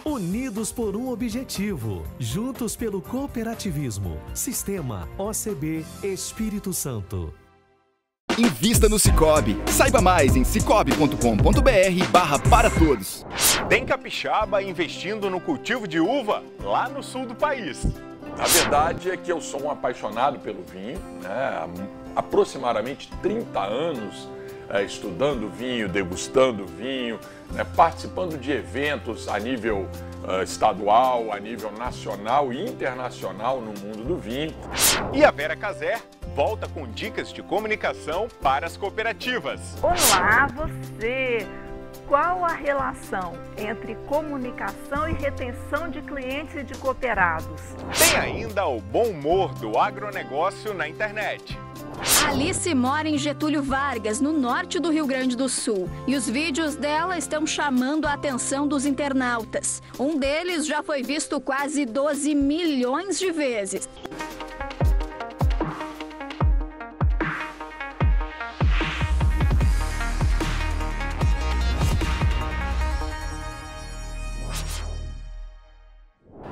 Unidos por um objetivo, juntos pelo cooperativismo. Sistema OCB Espírito Santo. Invista no Sicoob. Saiba mais em cicobi.com.br/para todos. Tem capixaba investindo no cultivo de uva lá no sul do país. A verdade é que eu sou um apaixonado pelo vinho, né? Há aproximadamente 30 anos estudando vinho, degustando vinho, né? Participando de eventos a nível estadual, a nível nacional e internacional no mundo do vinho. E a Vera Caser volta com dicas de comunicação para as cooperativas. Olá, você! Qual a relação entre comunicação e retenção de clientes e de cooperados? Tem ainda o bom humor do agronegócio na internet. Alice mora em Getúlio Vargas, no norte do Rio Grande do Sul. E os vídeos dela estão chamando a atenção dos internautas. Um deles já foi visto quase 12 milhões de vezes.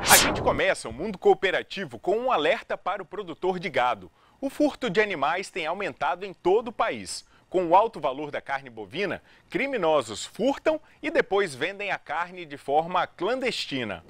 A gente começa o mundo cooperativo com um alerta para o produtor de gado. O furto de animais tem aumentado em todo o país. Com o alto valor da carne bovina, criminosos furtam e depois vendem a carne de forma clandestina.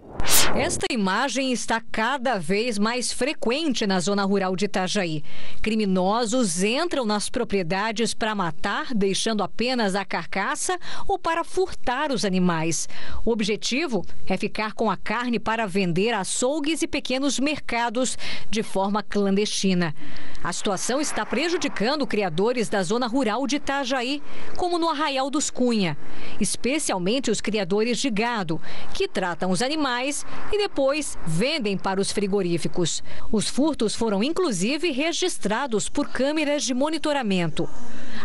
Esta imagem está cada vez mais frequente na zona rural de Itajaí. Criminosos entram nas propriedades para matar, deixando apenas a carcaça, ou para furtar os animais. O objetivo é ficar com a carne para vender a açougues e pequenos mercados de forma clandestina. A situação está prejudicando criadores da zona rural de Itajaí, como no Arraial dos Cunha, especialmente os criadores de gado, que tratam os animais e depois vendem para os frigoríficos. Os furtos foram inclusive registrados por câmeras de monitoramento.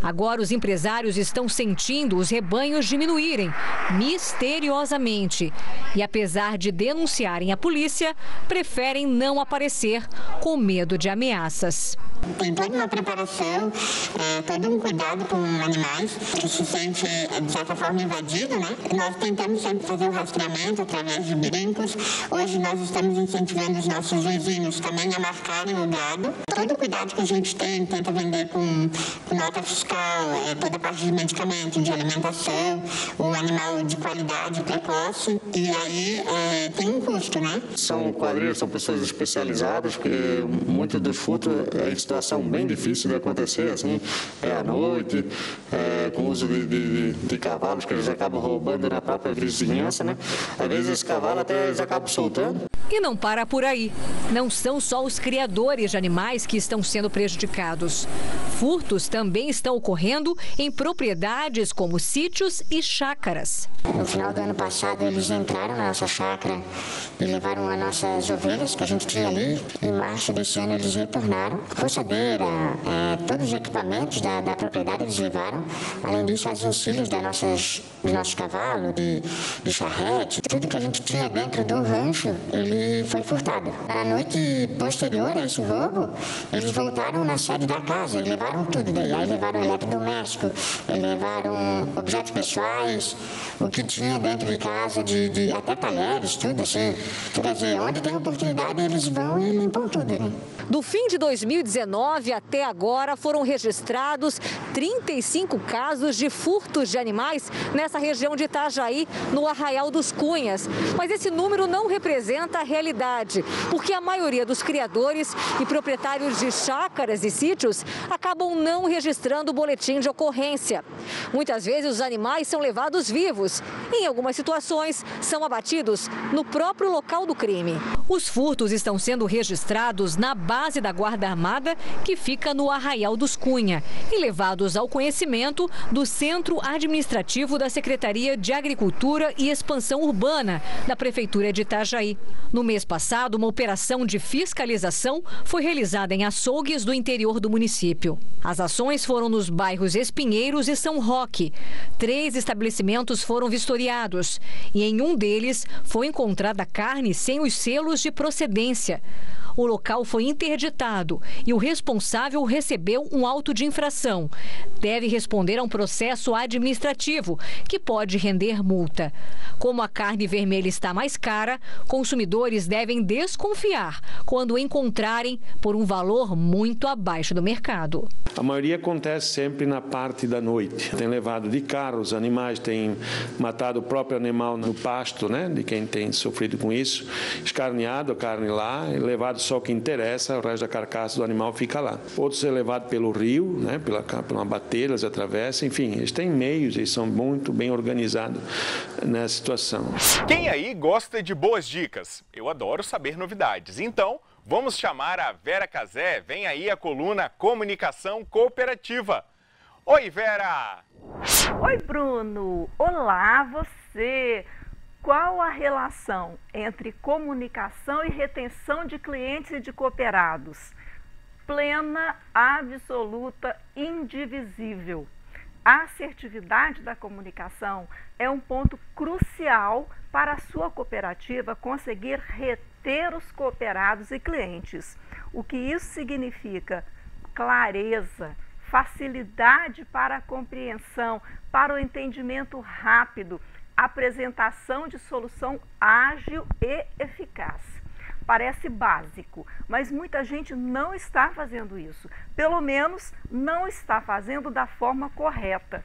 Agora os empresários estão sentindo os rebanhos diminuírem misteriosamente e, apesar de denunciarem a polícia, preferem não aparecer com medo de ameaças. Tem toda uma preparação, todo um cuidado com animais que se sente, de certa forma, invadido, né? Nós tentamos sempre fazer o rastreamento através de brincos. Hoje nós estamos incentivando os nossos vizinhos também a marcarem o gado. Todo o cuidado que a gente tem, tenta vender com nota fiscal, toda a parte de medicamento, de alimentação, o animal de qualidade, precoce, e aí tem um custo, né? São quadrilhas, são pessoas especializadas, porque muito dos furtos é em situação bem difícil de acontecer, assim, à noite, com o uso de cavalos que eles acabam roubando na própria vizinhança, né? Às vezes esse cavalo até eles acabam soltando. E não para por aí. Não são só os criadores de animais que estão sendo prejudicados. Furtos também estão ocorrendo em propriedades como sítios e chácaras. No final do ano passado, eles entraram na nossa chácara e levaram as nossas ovelhas que a gente tinha ali. Em março desse ano, eles retornaram. Coçadeira, todos os equipamentos da propriedade eles levaram. Além disso, as auxílios dos nossos cavalos, de charrete, tudo que a gente tinha dentro do rancho, ele foi furtado. Na noite posterior a esse roubo, eles voltaram na sede da casa e levaram tudo daí. Aí levaram eletrodoméstico, levaram objetos pessoais, o que tinha dentro de casa, de até talheres, tudo assim. Quer dizer, onde tem oportunidade, eles vão e limpam tudo, né? Do fim de 2019 até agora foram registrados 35 casos de furtos de animais nessa região de Itajaí, no Arraial dos Cunhas. Mas esse número não representa a realidade, porque a maioria dos criadores e proprietários de chácaras e sítios acabam não registrando o boletim de ocorrência. Muitas vezes os animais são levados vivos e, em algumas situações, são abatidos no próprio local do crime. Os furtos estão sendo registrados na base da Guarda Armada, que fica no Arraial dos Cunha, e levados ao conhecimento do Centro Administrativo da Secretaria de Agricultura e Expansão Urbana da Prefeitura de Itajaí. No mês passado, uma operação de fiscalização foi realizada em açougues do interior do município. As ações foram nos bairros Espinheiros e São Roque. 3 estabelecimentos foram vistoriados e em um deles foi encontrada carne sem os selos de procedência. O local foi interditado e o responsável recebeu um auto de infração. Deve responder a um processo administrativo, que pode render multa. Como a carne vermelha está mais cara, consumidores devem desconfiar quando encontrarem por um valor muito abaixo do mercado. A maioria acontece sempre na parte da noite. Tem levado de carro os animais, tem matado o próprio animal no pasto, né, de quem tem sofrido com isso, escarneado a carne lá, e levado só o que interessa, o resto da carcaça do animal fica lá. Outros é levado pelo rio, né, pela uma bateira, eles atravessam, enfim, eles têm meios, eles são muito bem organizados nessa situação. Quem aí gosta de boas dicas? Eu adoro saber novidades, então vamos chamar a Vera Cazé, vem aí a coluna Comunicação Cooperativa. Oi, Vera! Oi, Bruno! Olá, você! Qual a relação entre comunicação e retenção de clientes e de cooperados? Plena, absoluta, indivisível. A assertividade da comunicação é um ponto crucial para a sua cooperativa conseguir reter os cooperados e clientes. O que isso significa? Clareza, facilidade para a compreensão, para o entendimento rápido, apresentação de solução ágil e eficaz. Parece básico, mas muita gente não está fazendo isso. Pelo menos não está fazendo da forma correta.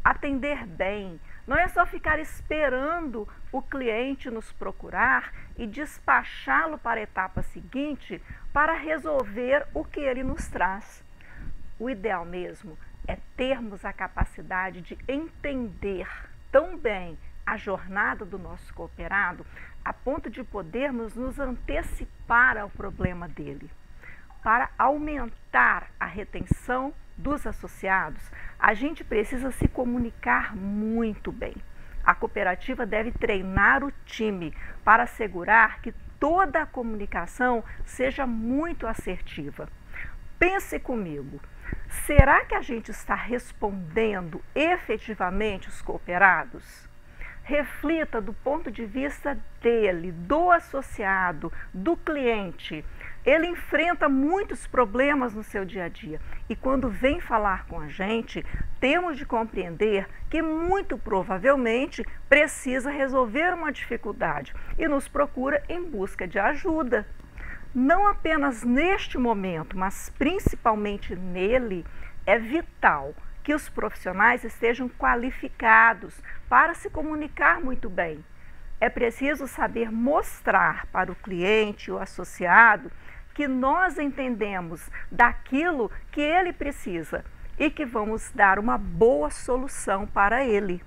Atender bem não é só ficar esperando o cliente nos procurar e despachá-lo para a etapa seguinte para resolver o que ele nos traz. O ideal mesmo é termos a capacidade de entender tão bem a jornada do nosso cooperado a ponto de podermos nos antecipar ao problema dele. Para aumentar a retenção dos associados, a gente precisa se comunicar muito bem. A cooperativa deve treinar o time para assegurar que toda a comunicação seja muito assertiva. Pense comigo, será que a gente está respondendo efetivamente os cooperados? Reflita do ponto de vista dele, do associado, do cliente. Ele enfrenta muitos problemas no seu dia a dia e quando vem falar com a gente, temos de compreender que muito provavelmente precisa resolver uma dificuldade e nos procura em busca de ajuda. Não apenas neste momento, mas principalmente nele, é vital que os profissionais estejam qualificados para se comunicar muito bem. É preciso saber mostrar para o cliente, o associado, que nós entendemos daquilo que ele precisa e que vamos dar uma boa solução para ele.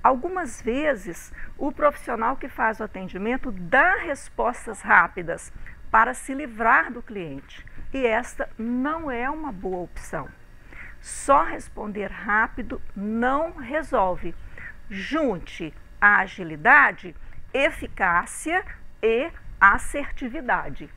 Algumas vezes, o profissional que faz o atendimento dá respostas rápidas para se livrar do cliente e esta não é uma boa opção. Só responder rápido não resolve. Junte a agilidade, eficácia e assertividade.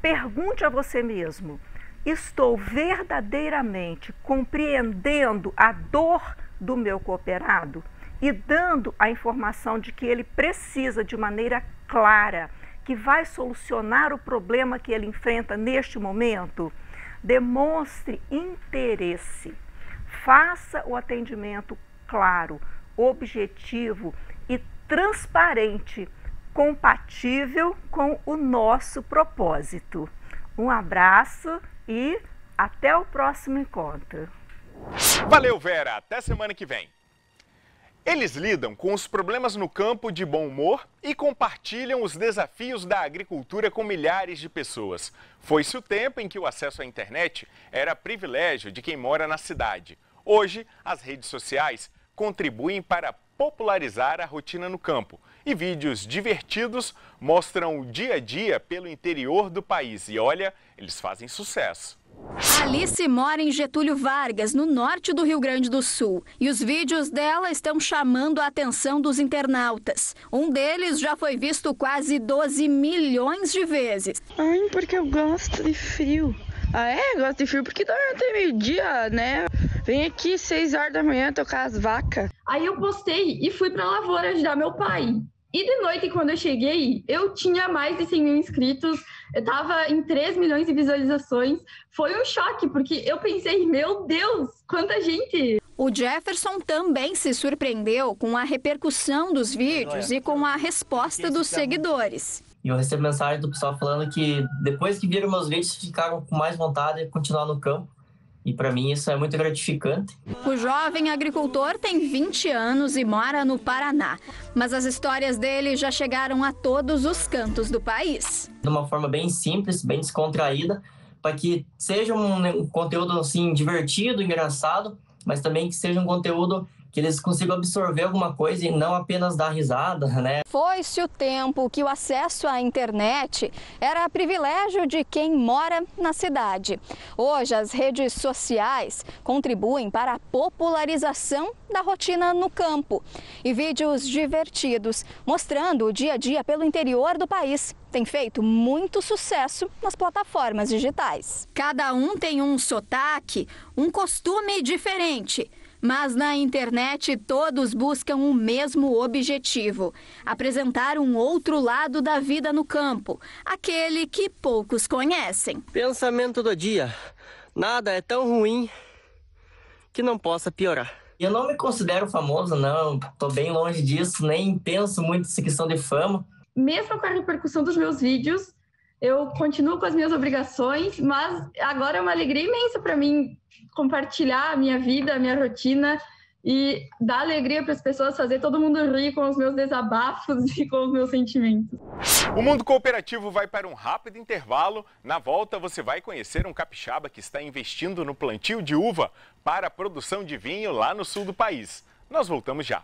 Pergunte a você mesmo, estou verdadeiramente compreendendo a dor do meu cooperado e dando a informação de que ele precisa de maneira clara, que vai solucionar o problema que ele enfrenta neste momento? Demonstre interesse, faça o atendimento claro, objetivo e transparente, compatível com o nosso propósito. Um abraço e até o próximo encontro. Valeu, Vera! Até semana que vem. Eles lidam com os problemas no campo de bom humor e compartilham os desafios da agricultura com milhares de pessoas. Foi-se o tempo em que o acesso à internet era privilégio de quem mora na cidade. Hoje, as redes sociais contribuem para popularizar a rotina no campo e vídeos divertidos mostram o dia a dia pelo interior do país. E olha, eles fazem sucesso. Alice mora em Getúlio Vargas, no norte do Rio Grande do Sul. E os vídeos dela estão chamando a atenção dos internautas. Um deles já foi visto quase 12 milhões de vezes. Ai, porque eu gosto de frio. Ah, é? Eu gosto de frio porque dorme até meio-dia, né? Vem aqui 6 horas da manhã tocar as vacas. Aí eu postei e fui pra lavoura ajudar meu pai. E de noite, quando eu cheguei, eu tinha mais de 100 mil inscritos, eu estava em 3 milhões de visualizações. Foi um choque, porque eu pensei, meu Deus, quanta gente! O Jefferson também se surpreendeu com a repercussão dos vídeos e com a resposta dos seguidores. E eu recebo mensagem do pessoal falando que depois que viram meus vídeos, ficaram com mais vontade de continuar no campo. E para mim isso é muito gratificante. O jovem agricultor tem 20 anos e mora no Paraná. Mas as histórias dele já chegaram a todos os cantos do país. De uma forma bem simples, bem descontraída, para que seja um conteúdo assim, divertido, engraçado, mas também que seja um conteúdo que eles consigam absorver alguma coisa e não apenas dar risada, né? Foi-se o tempo que o acesso à internet era privilégio de quem mora na cidade. Hoje, as redes sociais contribuem para a popularização da rotina no campo. E vídeos divertidos, mostrando o dia a dia pelo interior do país, têm feito muito sucesso nas plataformas digitais. Cada um tem um sotaque, um costume diferente. Mas na internet todos buscam o mesmo objetivo: apresentar um outro lado da vida no campo, aquele que poucos conhecem. Pensamento do dia: nada é tão ruim que não possa piorar. Eu não me considero famoso, não, tô bem longe disso, nem penso muito nessa questão de fama. Mesmo com a repercussão dos meus vídeos, eu continuo com as minhas obrigações, mas agora é uma alegria imensa para mim compartilhar a minha vida, a minha rotina e dar alegria para as pessoas, fazer todo mundo rir com os meus desabafos e com os meus sentimentos. O Mundo Cooperativo vai para um rápido intervalo. Na volta você vai conhecer um capixaba que está investindo no plantio de uva para a produção de vinho lá no sul do país. Nós voltamos já.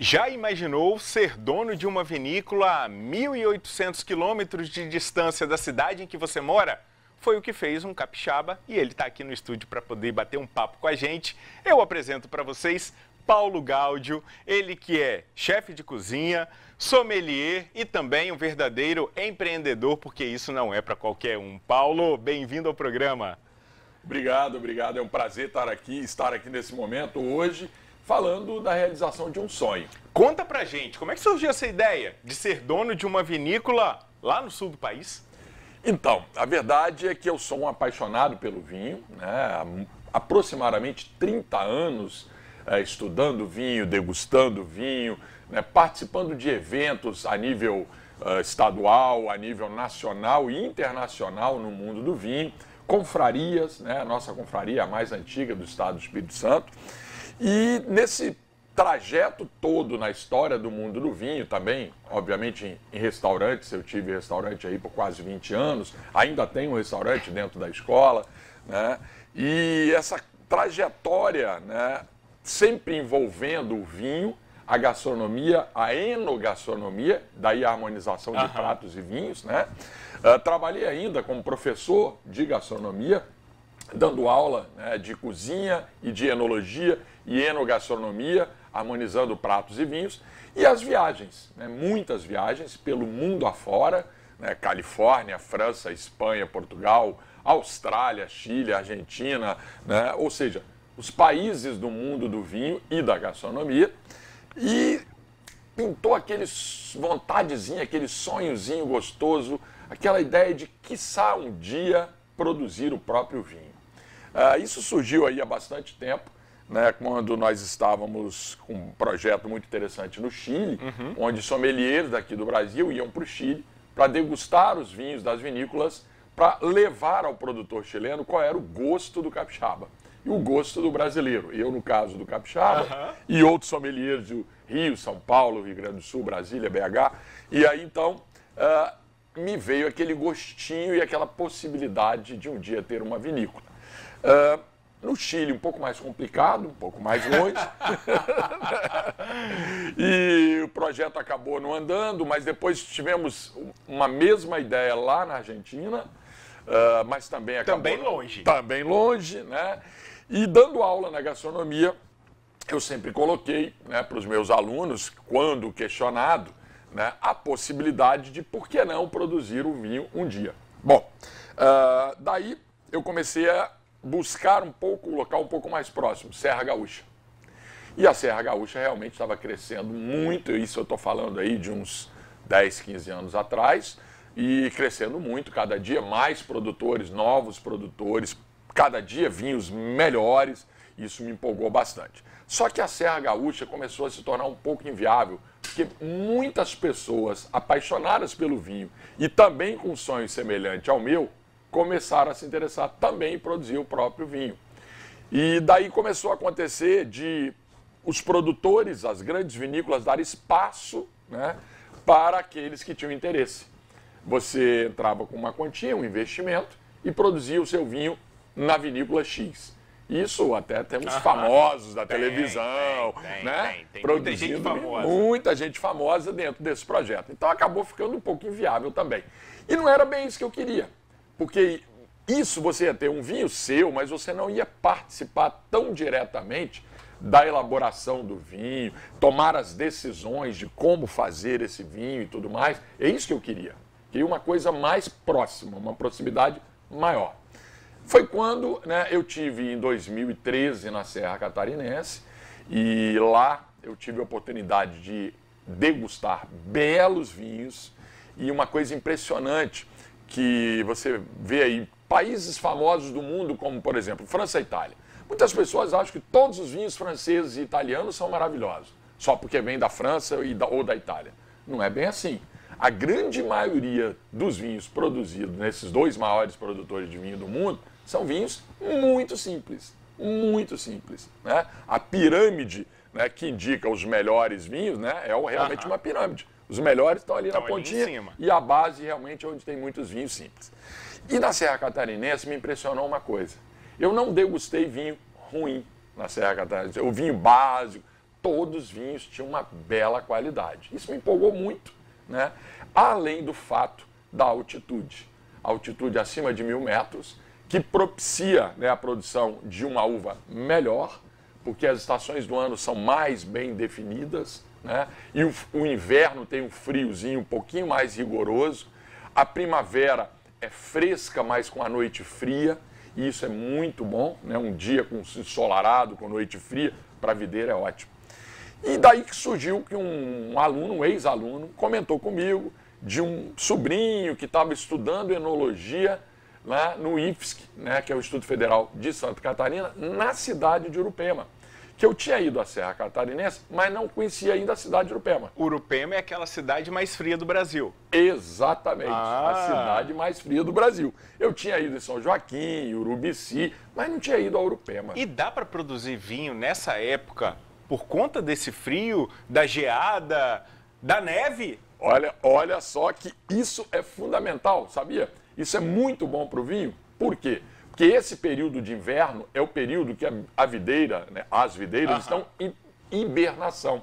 Já imaginou ser dono de uma vinícola a 1.800 quilômetros de distância da cidade em que você mora? Foi o que fez um capixaba e ele está aqui no estúdio para poder bater um papo com a gente. Eu apresento para vocês Paulo Gáudio, ele que é chefe de cozinha, sommelier e também um verdadeiro empreendedor, porque isso não é para qualquer um. Paulo, bem-vindo ao programa. Obrigado. É um prazer estar aqui nesse momento hoje, falando da realização de um sonho. Conta pra gente, como é que surgiu essa ideia de ser dono de uma vinícola lá no sul do país? Então, a verdade é que eu sou um apaixonado pelo vinho, né? Há aproximadamente 30 anos estudando vinho, degustando vinho, né? Participando de eventos a nível estadual, a nível nacional e internacional no mundo do vinho, confrarias, né? A nossa confraria é a mais antiga do estado do Espírito Santo. E nesse trajeto todo na história do mundo do vinho, também, obviamente, em restaurantes, eu tive restaurante aí por quase 20 anos, ainda tenho um restaurante dentro da escola, né? E essa trajetória, né, sempre envolvendo o vinho, a gastronomia, a enogastronomia, daí a harmonização de pratos e vinhos, né? Trabalhei ainda como professor de gastronomia, dando aula, né, de cozinha e de enologia e enogastronomia, harmonizando pratos e vinhos, e as viagens, né, muitas viagens pelo mundo afora, né, Califórnia, França, Espanha, Portugal, Austrália, Chile, Argentina, né, ou seja, os países do mundo do vinho e da gastronomia, e pintou aquele vontadezinha, aquele sonhozinho gostoso, aquela ideia de, quiçá, um dia produzir o próprio vinho. Isso surgiu aí há bastante tempo, né, quando nós estávamos com um projeto muito interessante no Chile, onde sommeliers daqui do Brasil iam para o Chile para degustar os vinhos das vinícolas, para levar ao produtor chileno qual era o gosto do capixaba e o gosto do brasileiro. Eu, no caso do capixaba, e outros sommeliers do Rio, São Paulo, Rio Grande do Sul, Brasília, BH. E aí, então, me veio aquele gostinho e aquela possibilidade de um dia ter uma vinícola. No Chile, um pouco mais complicado, um pouco mais longe. E o projeto acabou não andando, mas depois tivemos uma mesma ideia lá na Argentina, mas também acabou... Também longe. Também longe, né? E dando aula na gastronomia, eu sempre coloquei, né, para os meus alunos, quando questionado, né, a possibilidade de por que não produzir o vinho um dia. Bom, Daí eu comecei a buscar um pouco, o local um pouco mais próximo, Serra Gaúcha. E a Serra Gaúcha realmente estava crescendo muito, isso eu estou falando aí de uns 10, 15 anos atrás, e crescendo muito, cada dia mais produtores, novos produtores, cada dia vinhos melhores, isso me empolgou bastante. Só que a Serra Gaúcha começou a se tornar um pouco inviável, porque muitas pessoas apaixonadas pelo vinho e também com um sonho semelhante ao meu, começaram a se interessar também em produzir o próprio vinho. E daí começou a acontecer de os produtores, as grandes vinícolas, dar espaço, né, para aqueles que tinham interesse. Você entrava com uma quantia, um investimento, e produzia o seu vinho na vinícola X. Isso até temos famosos da televisão, né? Tem produzindo muita gente famosa dentro desse projeto. Então acabou ficando um pouco inviável também. E não era bem isso que eu queria, porque isso você ia ter um vinho seu, mas você não ia participar tão diretamente da elaboração do vinho, tomar as decisões de como fazer esse vinho e tudo mais. É isso que eu queria. Queria uma coisa mais próxima, uma proximidade maior. Foi quando, né, eu tive em 2013 na Serra Catarinense e lá eu tive a oportunidade de degustar belos vinhos e uma coisa impressionante que você vê aí, países famosos do mundo como, por exemplo, França e Itália. Muitas pessoas acham que todos os vinhos franceses e italianos são maravilhosos, só porque vêm da França ou da Itália. Não é bem assim. A grande maioria dos vinhos produzidos nesses dois maiores produtores de vinho do mundo são vinhos muito simples, né? A pirâmide, né, que indica os melhores vinhos, né, é realmente uma pirâmide. Os melhores estão ali na pontinha e a base realmente é onde tem muitos vinhos simples. E na Serra Catarinense me impressionou uma coisa. Eu não degustei vinho ruim na Serra Catarinense. O vinho básico, todos os vinhos tinham uma bela qualidade. Isso me empolgou muito, né? Além do fato da altitude. Altitude acima de 1.000 metros, que propicia, né, a produção de uma uva melhor, porque as estações do ano são mais bem definidas, né? E o inverno tem um friozinho um pouquinho mais rigoroso. A primavera é fresca, mas com a noite fria. E isso é muito bom, né? Um dia com ensolarado, com noite fria, para a videira é ótimo. E daí que surgiu que um aluno, um ex-aluno, comentou comigo de um sobrinho que estava estudando enologia lá no IFSC, né, que é o Instituto Federal de Santa Catarina, na cidade de Urupema. Que eu tinha ido à Serra Catarinense, mas não conhecia ainda a cidade de Urupema. Urupema é aquela cidade mais fria do Brasil. Exatamente, a cidade mais fria do Brasil. Eu tinha ido em São Joaquim, Urubici, mas não tinha ido a Urupema. E dá para produzir vinho nessa época por conta desse frio, da geada, da neve? Olha só que isso é fundamental, sabia? Isso é muito bom para o vinho. Por quê? Porque esse período de inverno é o período que a videira, né, as videiras estão em hibernação.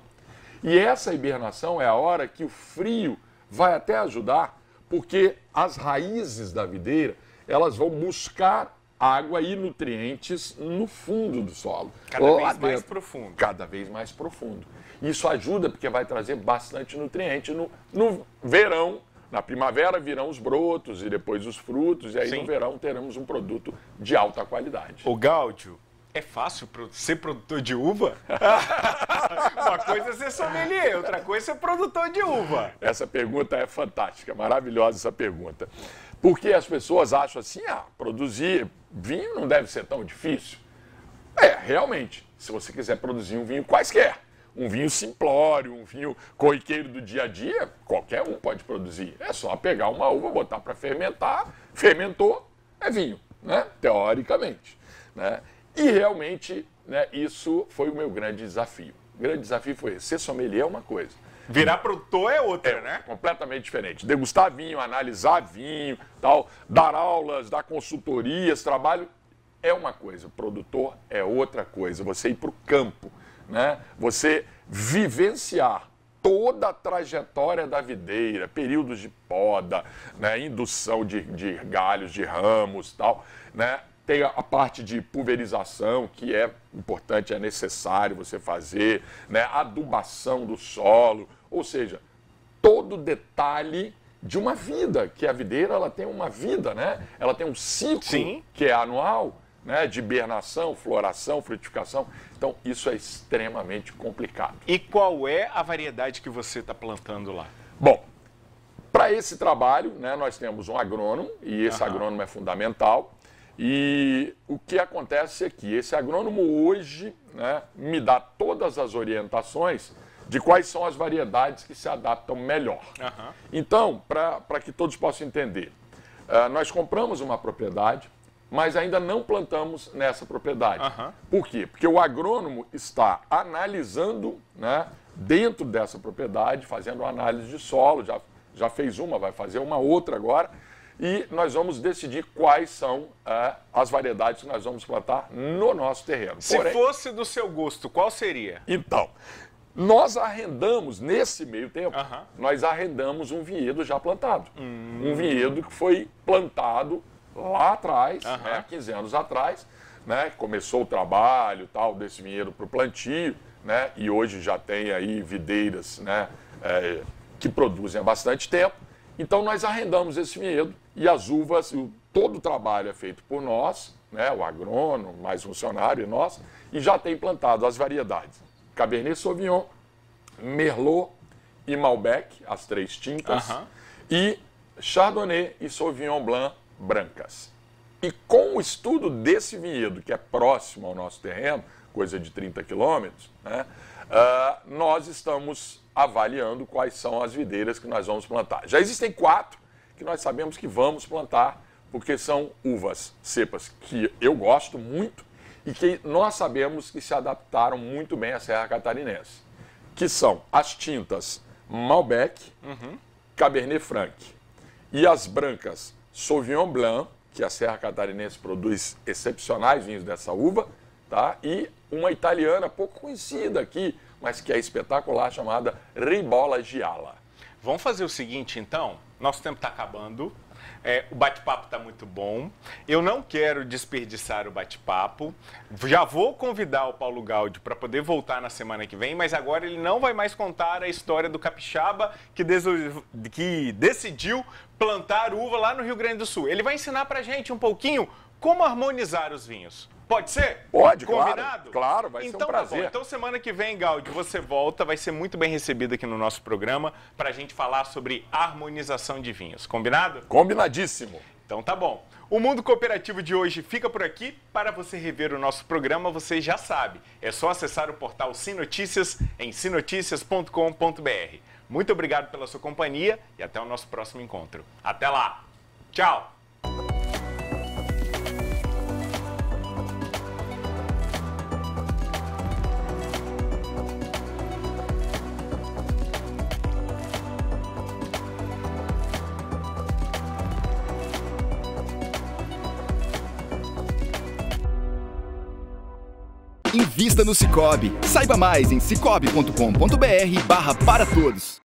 E essa hibernação é a hora que o frio vai até ajudar, porque as raízes da videira, elas vão buscar água e nutrientes no fundo do solo. Cada vez mais profundo. Cada vez mais profundo. Isso ajuda porque vai trazer bastante nutriente no verão. Na primavera virão os brotos e depois os frutos, e aí no verão teremos um produto de alta qualidade. O Gáudio, é fácil ser produtor de uva? Uma coisa é ser sommelier, outra coisa é ser produtor de uva. Essa pergunta é fantástica, maravilhosa essa pergunta. Porque as pessoas acham assim, produzir vinho não deve ser tão difícil. Realmente, se você quiser produzir um vinho quaisquer, um vinho simplório, um vinho corriqueiro do dia a dia, qualquer um pode produzir. É só pegar uma uva, botar para fermentar, fermentou, é vinho, né? Teoricamente, né? E realmente, né, isso foi o meu grande desafio. O grande desafio foi esse. Ser sommelier é uma coisa. Virar produtor é outra, né? Completamente diferente. Degustar vinho, analisar vinho, tal, dar aulas, dar consultorias, trabalho, é uma coisa. Produtor é outra coisa. Você ir para o campo, né? Você vivenciar toda a trajetória da videira, períodos de poda, né? Indução de galhos, de ramos, tal, né? Tem a parte de pulverização, que é importante, é necessário você fazer, né? Adubação do solo, ou seja, todo detalhe de uma vida, que a videira ela tem uma vida, né? Ela tem um ciclo que é anual, né? De hibernação, floração, frutificação. Então, isso é extremamente complicado. E qual é a variedade que você está plantando lá? Bom, para esse trabalho, né, nós temos um agrônomo, e esse agrônomo é fundamental. E o que acontece é que esse agrônomo hoje, né, me dá todas as orientações de quais são as variedades que se adaptam melhor. Então, para que todos possam entender, nós compramos uma propriedade, mas ainda não plantamos nessa propriedade. Por quê? Porque o agrônomo está analisando, né, dentro dessa propriedade, fazendo uma análise de solo, já fez uma, vai fazer uma outra agora, e nós vamos decidir quais são as variedades que nós vamos plantar no nosso terreno. Se fosse do seu gosto, qual seria? Então, nós arrendamos, nesse meio tempo, nós arrendamos um vinhedo já plantado. Um vinhedo que foi plantado lá atrás, né, 15 anos atrás, né, começou o trabalho tal, desse vinhedo para o plantio, né, e hoje já tem aí videiras, né, que produzem há bastante tempo. Então nós arrendamos esse vinhedo e as uvas, todo o trabalho é feito por nós, né, o agrônomo, mais funcionário e nós, e já tem plantado as variedades Cabernet Sauvignon, Merlot e Malbec, as 3 tintas, e Chardonnay e Sauvignon Blanc brancas. E com o estudo desse vinhedo, que é próximo ao nosso terreno, coisa de 30 quilômetros, né, nós estamos avaliando quais são as videiras que nós vamos plantar. Já existem 4 que nós sabemos que vamos plantar, porque são uvas cepas que eu gosto muito e que nós sabemos que se adaptaram muito bem à Serra Catarinense, que são as tintas Malbec, Cabernet Franc e as brancas Sauvignon Blanc, que a Serra Catarinense produz excepcionais vinhos dessa uva, tá? E uma italiana pouco conhecida aqui, mas que é espetacular, chamada Ribolla Gialla. Vamos fazer o seguinte, então. Nosso tempo está acabando. O bate-papo está muito bom. Eu não quero desperdiçar o bate-papo. Já vou convidar o Paulo Gaudi para poder voltar na semana que vem, mas agora ele não vai mais contar a história do capixaba que decidiu plantar uva lá no Rio Grande do Sul. Ele vai ensinar para a gente um pouquinho como harmonizar os vinhos. Pode ser? Pode, combinado? Claro, vai ser um prazer. Tá bom. Então, semana que vem, Gaudi, você volta, vai ser muito bem recebido aqui no nosso programa para a gente falar sobre harmonização de vinhos. Combinado? Combinadíssimo. Então tá bom. O Mundo Cooperativo de hoje fica por aqui. Para você rever o nosso programa, você já sabe. É só acessar o portal Sinoticias em sinoticias.com.br. Muito obrigado pela sua companhia e até o nosso próximo encontro. Até lá. Tchau. Invista no Sicoob. Saiba mais em sicoob.com.br/para todos.